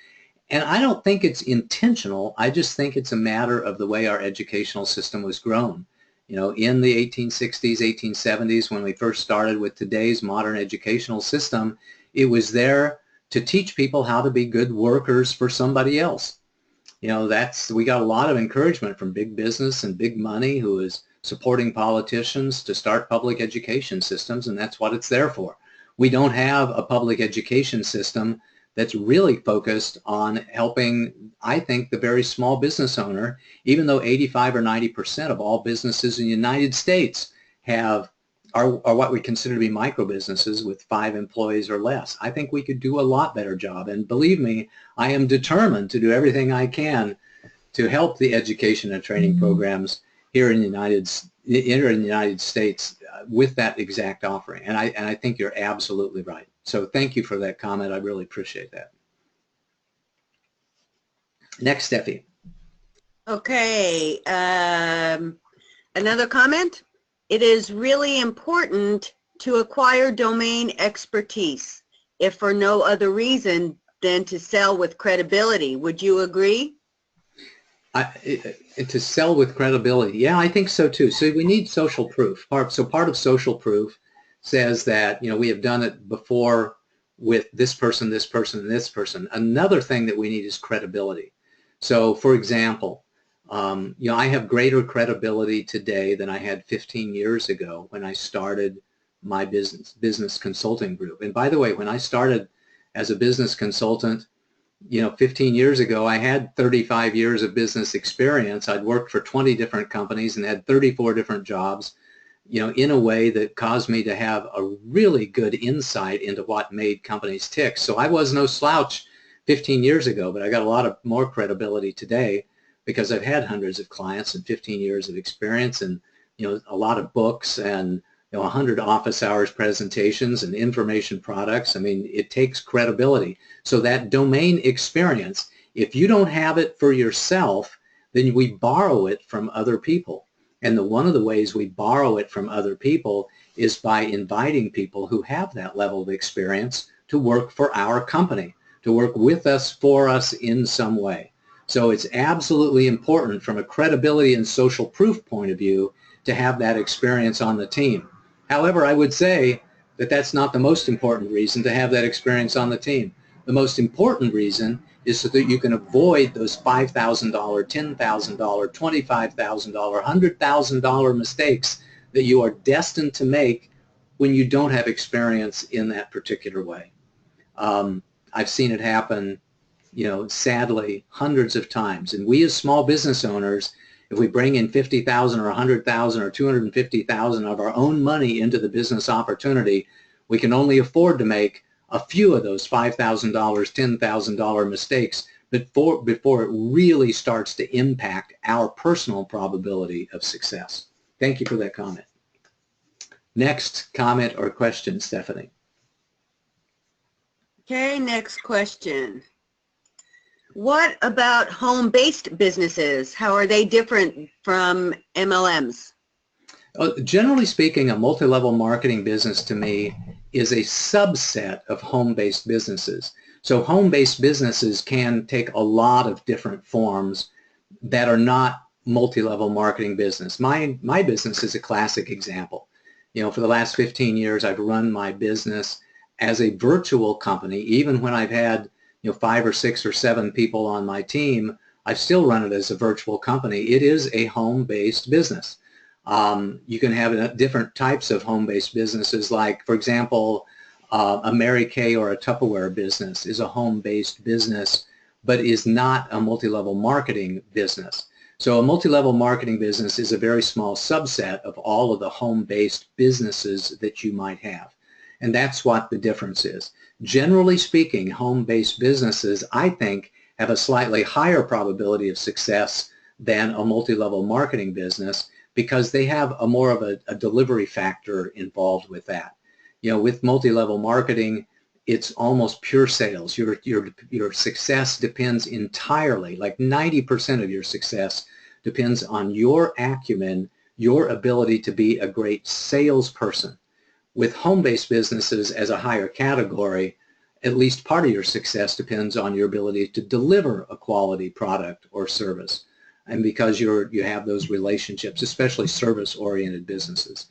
[SPEAKER 1] And I don't think it's intentional. I just think it's a matter of the way our educational system was grown. You know, in the 1860s, 1870s, when we first started with today's modern educational system, it was there to teach people how to be good workers for somebody else. You know, we got a lot of encouragement from big business and big money who is supporting politicians to start public education systems, and that's what it's there for. We don't have a public education system that's really focused on helping, I think, the very small business owner, even though 85 or 90% of all businesses in the United States are what we consider to be micro businesses with 5 employees or less. I think we could do a lot better job. And believe me, I am determined to do everything I can to help the education and training programs here in the United States with that exact offering. And I think you're absolutely right. So thank you for that comment. I really appreciate that. Next, Steffi.
[SPEAKER 2] Okay. Another comment. It is really important to acquire domain expertise, if for no other reason than to sell with credibility. Would you agree?
[SPEAKER 1] To sell with credibility. Yeah, I think so too. So we need social proof. So part of social proof says that, you know, we have done it before with this person, this person, and this person. Another thing that we need is credibility. So for example, you know, I have greater credibility today than I had 15 years ago when I started my business consulting group. And by the way, when I started as a business consultant, you know, 15 years ago, I had 35 years of business experience. I'd worked for 20 different companies and had 34 different jobs, you know, in a way that caused me to have a really good insight into what made companies tick. So I was no slouch 15 years ago, but I got a lot of more credibility today because I've had hundreds of clients and 15 years of experience and, you know, a lot of books and, you know, 100 office hours presentations and information products. I mean, it takes credibility. So that domain experience, if you don't have it for yourself, then we borrow it from other people. And one of the ways we borrow it from other people is by inviting people who have that level of experience to work for our company, to work with us, for us in some way. So it's absolutely important from a credibility and social proof point of view to have that experience on the team. However, I would say that that's not the most important reason to have that experience on the team. The most important reason is so that you can avoid those $5,000, $10,000, $25,000, $100,000 mistakes that you are destined to make when you don't have experience in that particular way. I've seen it happen, you know, sadly, hundreds of times. And we as small business owners, if we bring in $50,000 or $100,000 or $250,000 of our own money into the business opportunity, we can only afford to make a few of those $5,000, $10,000 mistakes before it really starts to impact our personal probability of success. Thank you for that comment. Next comment or question, Stephanie.
[SPEAKER 2] Okay, next question. What about home-based businesses? How are they different from MLMs?
[SPEAKER 1] Generally speaking, a multi-level marketing business to me is a subset of home-based businesses. So home-based businesses can take a lot of different forms that are not multi-level marketing business. My business is a classic example. You know, for the last 15 years, I've run my business as a virtual company. Even when I've had, you know, 5 or 6 or 7 people on my team, I've still run it as a virtual company. It is a home-based business. You can have different types of home-based businesses, like, for example, a Mary Kay or a Tupperware business is a home-based business, but is not a multi-level marketing business. So a multi-level marketing business is a very small subset of all of the home-based businesses that you might have. And that's what the difference is. Generally speaking, home-based businesses, I think, have a slightly higher probability of success than a multi-level marketing business because they have a more of a delivery factor involved with that. You know, with multi-level marketing, it's almost pure sales. Your success depends entirely, like 90% of your success depends on your acumen, your ability to be a great salesperson. With home-based businesses as a higher category, at least part of your success depends on your ability to deliver a quality product or service. And because you have those relationships, especially service-oriented businesses.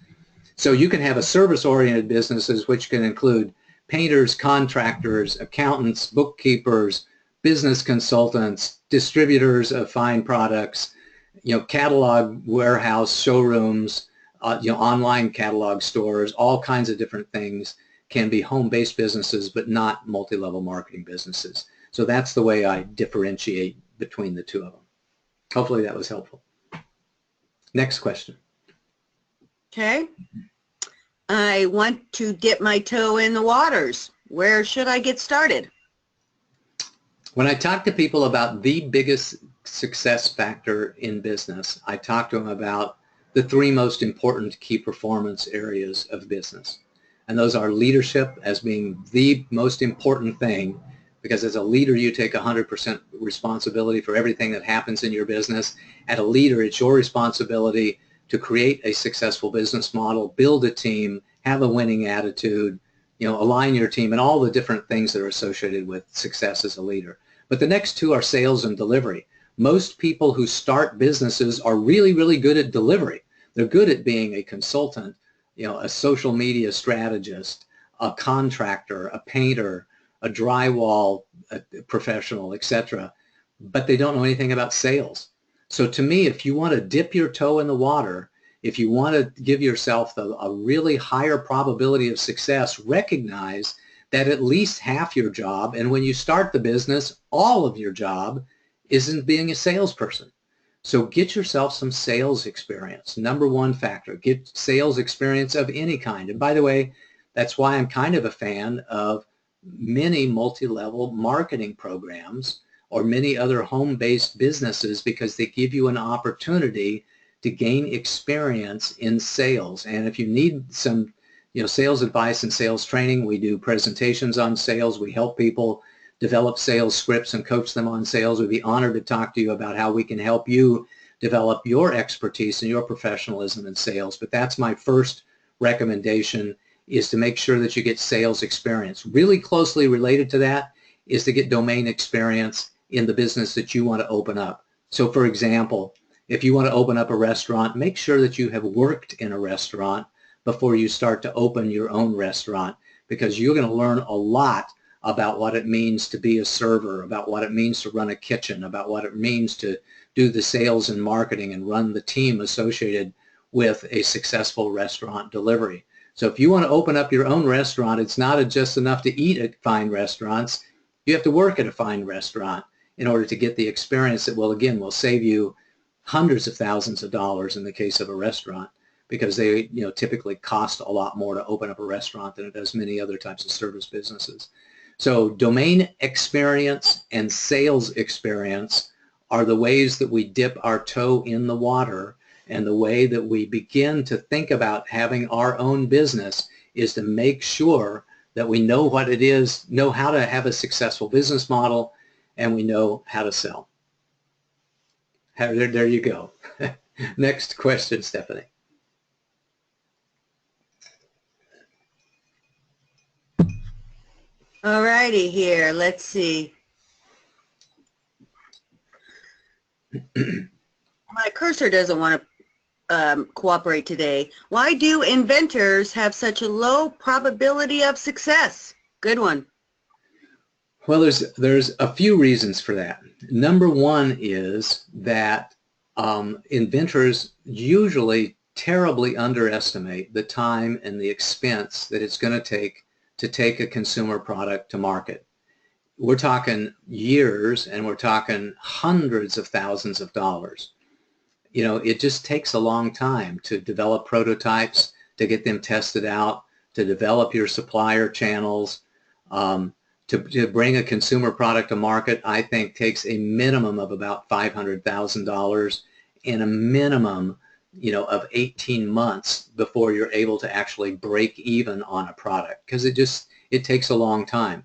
[SPEAKER 1] So you can have a service-oriented businesses which can include painters, contractors, accountants, bookkeepers, business consultants, distributors of fine products, you know, catalog warehouse, showrooms, you know, online catalog stores, all kinds of different things can be home-based businesses, but not multi-level marketing businesses. So that's the way I differentiate between the two of them. Hopefully that was helpful. Next question.
[SPEAKER 2] Okay. I want to dip my toe in the waters. Where should I get started?
[SPEAKER 1] When I talk to people about the biggest success factor in business, I talk to them about the three most important key performance areas of business. And those are leadership as being the most important thing, because as a leader, you take 100% responsibility for everything that happens in your business. As a leader, it's your responsibility to create a successful business model, build a team, have a winning attitude, you know, align your team, and all the different things that are associated with success as a leader. But the next two are sales and delivery. Most people who start businesses are really, really good at delivery. They're good at being a consultant, you know, a social media strategist, a contractor, a painter, a drywall professional, etc. But they don't know anything about sales. So to me, if you want to dip your toe in the water, if you want to give yourself a really higher probability of success, recognize that at least half your job, and when you start the business, all of your job isn't being a salesperson. So get yourself some sales experience. Number one factor, get sales experience of any kind. And by the way, that's why I'm kind of a fan of many multi-level marketing programs or many other home-based businesses, because they give you an opportunity to gain experience in sales. And if you need some, you know, sales advice and sales training, we do presentations on sales. We help people develop sales scripts and coach them on sales. We'd be honored to talk to you about how we can help you develop your expertise and your professionalism in sales. But that's my first recommendation, is to make sure that you get sales experience. Really closely related to that is to get domain experience in the business that you want to open up. So for example, if you want to open up a restaurant, make sure that you have worked in a restaurant before you start to open your own restaurant, because you're going to learn a lot about what it means to be a server, about what it means to run a kitchen, about what it means to do the sales and marketing and run the team associated with a successful restaurant delivery. So if you want to open up your own restaurant, it's not just enough to eat at fine restaurants. You have to work at a fine restaurant in order to get the experience that will save you hundreds of thousands of dollars in the case of a restaurant, because they, you know, typically cost a lot more to open up a restaurant than it does many other types of service businesses. So domain experience and sales experience are the ways that we dip our toe in the water, and the way that we begin to think about having our own business is to make sure that we know what it is, know how to have a successful business model, and we know how to sell. There you go. Next question, Stephanie.
[SPEAKER 2] All righty here. Let's see. My cursor doesn't want to cooperate today. Why do inventors have such a low probability of success? Good one.
[SPEAKER 1] Well, there's a few reasons for that. Number one is that inventors usually terribly underestimate the time and the expense that it's going to take a consumer product to market. We're talking years, and we're talking hundreds of thousands of dollars. it just takes a long time to develop prototypes, to get them tested out, to develop your supplier channels. To bring a consumer product to market, I think takes a minimum of about $500,000 and a minimum, of 18 months before you're able to actually break even on a product, because it takes a long time.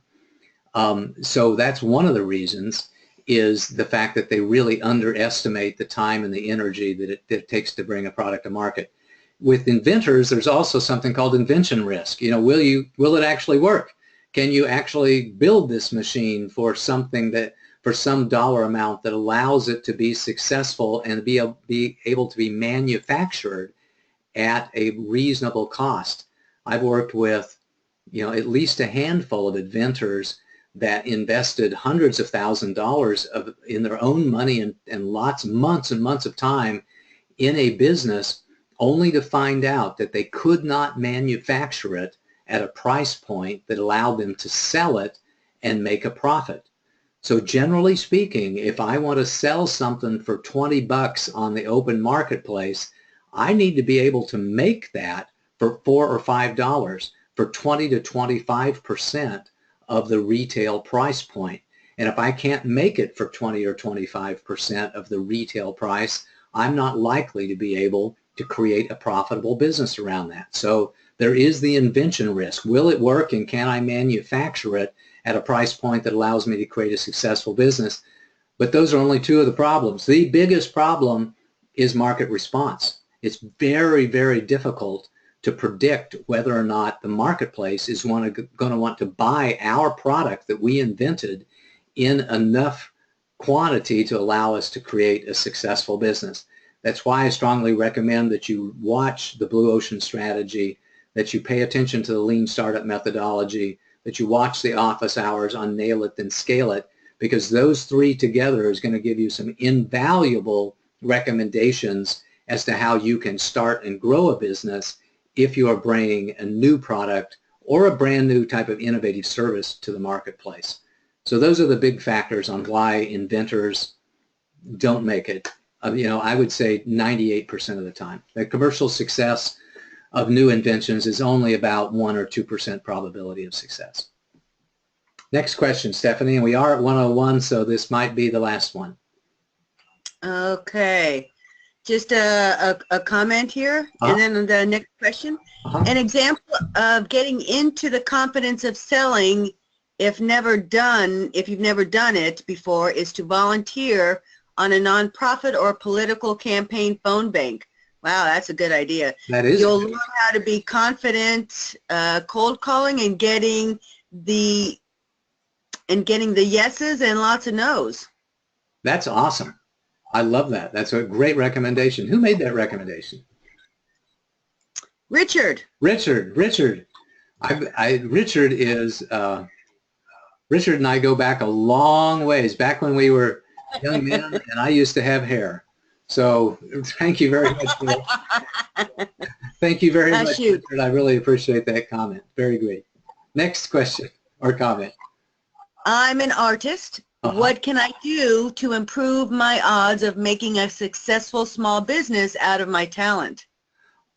[SPEAKER 1] So that's one of the reasons, is the fact that they really underestimate the time and the energy that it takes to bring a product to market. With inventors, there's also something called invention risk. Will it actually work? Can you actually build this machine for something for some dollar amount that allows it to be successful and be able to be manufactured at a reasonable cost? I've worked with, at least a handful of inventors that invested hundreds of thousands of dollars in their own money and months and months of time in a business, only to find out that they could not manufacture it at a price point that allowed them to sell it and make a profit. So generally speaking, if I want to sell something for 20 bucks on the open marketplace, I need to be able to make that for $4 or $5 for 20 to 25% of the retail price point. And if I can't make it for 20 or 25% of the retail price, I'm not likely to be able to create a profitable business around that. So there is the invention risk. Will it work, and can I manufacture it at a price point that allows me to create a successful business? But those are only two of the problems. The biggest problem is market response. It's very, very difficult to predict whether or not the marketplace is going to want to buy our product that we invented in enough quantity to allow us to create a successful business. That's why I strongly recommend that you watch the Blue Ocean Strategy, that you pay attention to the Lean Startup methodology, that you watch the office hours on Nail It Then Scale It, because those three together is going to give you some invaluable recommendations as to how you can start and grow a business if you are bringing a new product or a brand new type of innovative service to the marketplace. So those are the big factors on why inventors don't make it. I would say 98% of the time. The commercial success of new inventions is only about 1 or 2% probability of success. Next question, Stephanie, and we are at 101, so this might be the last one.
[SPEAKER 2] Okay. Just a comment here, and then the next question. An example of getting into the confidence of selling, if you've never done it before, is to volunteer on a nonprofit or political campaign phone bank. Wow, that's a good idea.
[SPEAKER 1] That is.
[SPEAKER 2] You'll learn how to be confident, cold calling, and getting the yeses and lots of nos.
[SPEAKER 1] That's awesome. I love that. That's a great recommendation. Who made that recommendation?
[SPEAKER 2] Richard.
[SPEAKER 1] Richard. Richard and I go back a long ways, back when we were young men and I used to have hair. So thank you very much for that. Thank you very much, Richard. I really appreciate that comment. Very great. Next question or comment.
[SPEAKER 2] I'm an artist. What can I do to improve my odds of making a successful small business out of my talent?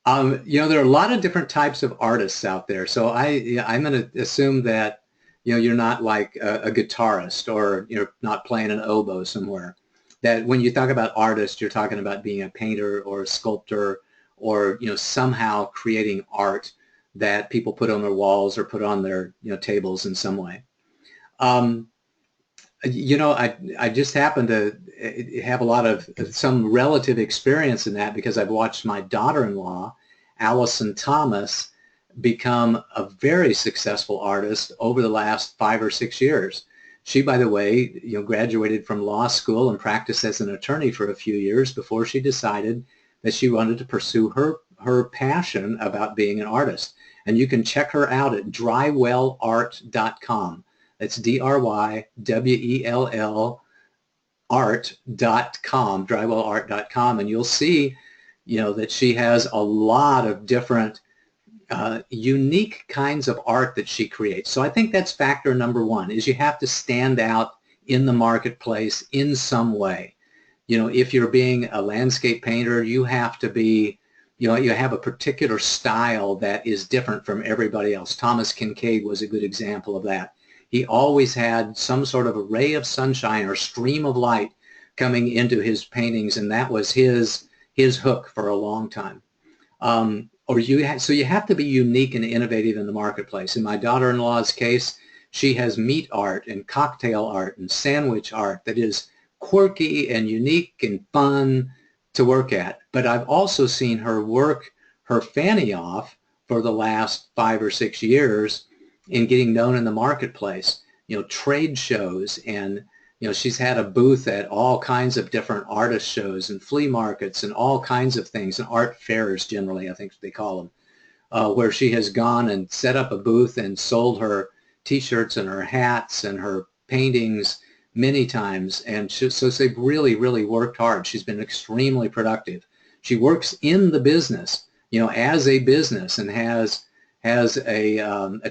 [SPEAKER 1] There are a lot of different types of artists out there. So I'm going to assume that, you're not like a guitarist, or you're not playing an oboe somewhere. That when you talk about artists, you're talking about being a painter or a sculptor, or, somehow creating art that people put on their walls or put on their, tables in some way. I just happen to have a lot of some relative experience in that, because I've watched my daughter-in-law, Allison Thomas, become a very successful artist over the last 5 or 6 years. She, by the way, graduated from law school and practiced as an attorney for a few years before she decided that she wanted to pursue her passion about being an artist. And you can check her out at drywellart.com. That's DRYWELL art.com, drywellart.com, and you'll see, that she has a lot of different unique kinds of art that she creates. So I think that's factor number one, is you have to stand out in the marketplace in some way. if you're being a landscape painter, you have to be, you have a particular style that is different from everybody else. Thomas Kincaid was a good example of that. He always had some sort of a ray of sunshine or stream of light coming into his paintings, and that was his hook for a long time. So you have to be unique and innovative in the marketplace. In my daughter-in-law's case, she has meat art and cocktail art and sandwich art that is quirky and unique and fun to work at. But I've also seen her work her fanny off for the last 5 or 6 years in getting known in the marketplace. Trade shows, and she's had a booth at all kinds of different artist shows and flea markets and all kinds of things, and art fairs generally, I think they call them, where she has gone and set up a booth and sold her t-shirts and her hats and her paintings many times. And so they've really, really worked hard. She's been extremely productive. She works in the business, as a business, and has a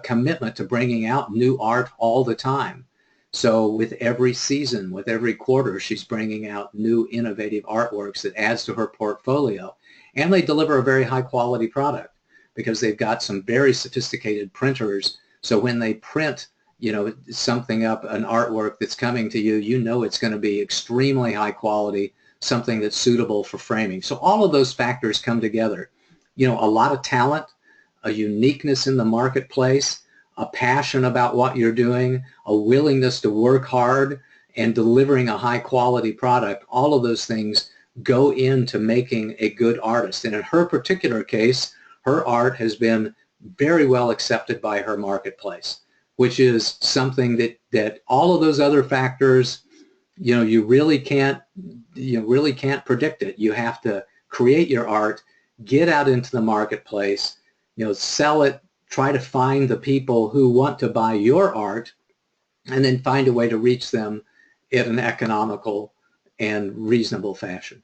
[SPEAKER 1] commitment to bringing out new art all the time. So with every season, with every quarter, she's bringing out new innovative artworks that adds to her portfolio. And they deliver a very high quality product because they've got some very sophisticated printers. So when they print, something up, an artwork that's coming to you, it's going to be extremely high quality, something that's suitable for framing. So all of those factors come together. A lot of talent, a uniqueness in the marketplace, a passion about what you're doing, a willingness to work hard, and delivering a high quality product. All of those things go into making a good artist. And in her particular case, her art has been very well accepted by her marketplace, which is something that all of those other factors, you really can't predict it. You have to create your art, get out into the marketplace, sell it, try to find the people who want to buy your art, and then find a way to reach them in an economical and reasonable fashion.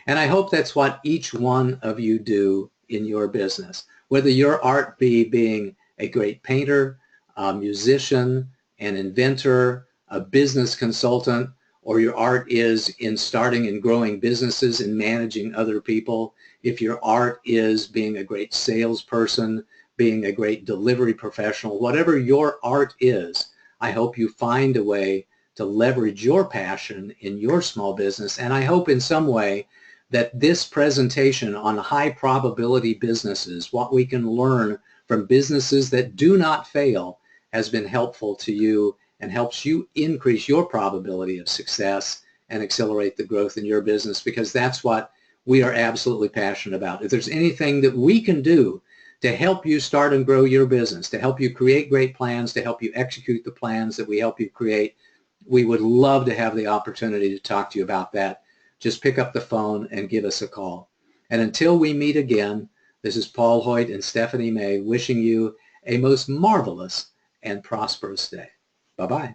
[SPEAKER 1] And I hope that's what each one of you do in your business, whether your art be being a great painter, a musician, an inventor, a business consultant, or your art is in starting and growing businesses and managing other people. If your art is being a great salesperson, being a great delivery professional, whatever your art is, I hope you find a way to leverage your passion in your small business. And I hope in some way that this presentation on high probability businesses, what we can learn from businesses that do not fail, has been helpful to you and helps you increase your probability of success and accelerate the growth in your business, because that's what we are absolutely passionate about. If there's anything that we can do to help you start and grow your business, to help you create great plans, to help you execute the plans that we help you create, we would love to have the opportunity to talk to you about that. Just pick up the phone and give us a call. And until we meet again, this is Paul Hoyt and Stephanie May wishing you a most marvelous and prosperous day. Bye-bye.